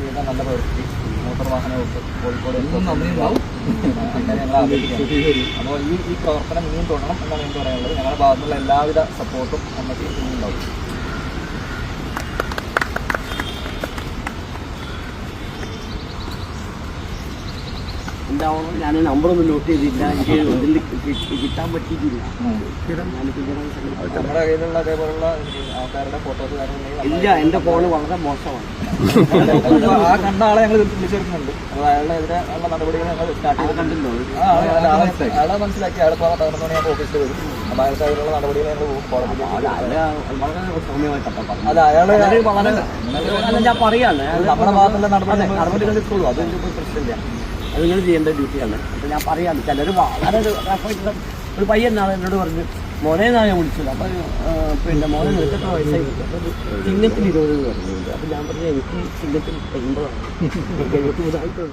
ചെയ്യുന്ന നല്ല പ്രവൃത്തി മോട്ടോർ വാഹന വകുപ്പ് കോഴിക്കോട് അങ്ങനെയുള്ള അപേക്ഷിക്കുന്നത്. അപ്പോൾ ഈ പ്രവർത്തനം ഇനിയും തുടരണം എന്നാണ് എനിക്ക് പറയാനുള്ളത്. ഞങ്ങളുടെ ഭാഗത്തുള്ള എല്ലാവിധ സപ്പോർട്ടും നമുക്ക് ഇനിയും ഉണ്ടാവും. എന്താവണം, ഞാൻ നമ്പറൊന്നും നോട്ട് ചെയ്തില്ല, എനിക്ക് ഇതിൽ കിട്ടാൻ പറ്റിയിട്ടില്ല. നമ്മുടെ കയ്യിലുള്ള അതേപോലുള്ള ആൾക്കാരുടെ ഫോട്ടോസ് ഇല്ല, എൻ്റെ ഫോണ് വളരെ മോശമാണ്. ആ കണ്ട ആളെ ഞങ്ങൾ വിളിച്ചെടുക്കുന്നുണ്ട്. അപ്പോൾ അയാളുടെ എതിരെ ഉള്ള നടപടികൾ ഞങ്ങൾ സ്റ്റാർട്ട് ചെയ്തിട്ടുണ്ടല്ലോ. അയാളെ മനസ്സിലാക്കി അയാൾ 11 മണിയാകുമ്പോൾ ഓഫീസിൽ വരും. അപ്പോൾ അയാൾക്ക് അതിനുള്ള നടപടികൾ ഞങ്ങൾ കോടതിയിൽ വളരെ സൗമ്യമായിട്ടൊക്കെ പറഞ്ഞു. അത് അയാൾ വളരെ ഞാൻ പറയാണ്, നമ്മുടെ ഭാഗത്തുള്ള നടപടികൾ എടുത്തോളൂ, അതൊന്നും പ്രശ്നമില്ല. അത് നിങ്ങൾ ചെയ്യേണ്ട ഡ്യൂട്ടിയാണ്. അപ്പോൾ ഞാൻ പറയാം, ചിലർ വളരെ ഒരു പയ്യനാണ് എന്നോട് പറഞ്ഞു, മോനെന്നാണ് ഞാൻ വിളിച്ചത്. അപ്പം പിന്നെ മോനെ നിൽക്കത്ര വയസ്സായി, അപ്പോൾ ചിഹ്നത്തിൽ 20 പറഞ്ഞിട്ടുണ്ട്. അപ്പം ഞാൻ പറഞ്ഞു, എനിക്ക് ചിഹ്നത്തിൽ 80 ആണ്, 70 ആയിട്ടുള്ളൂ.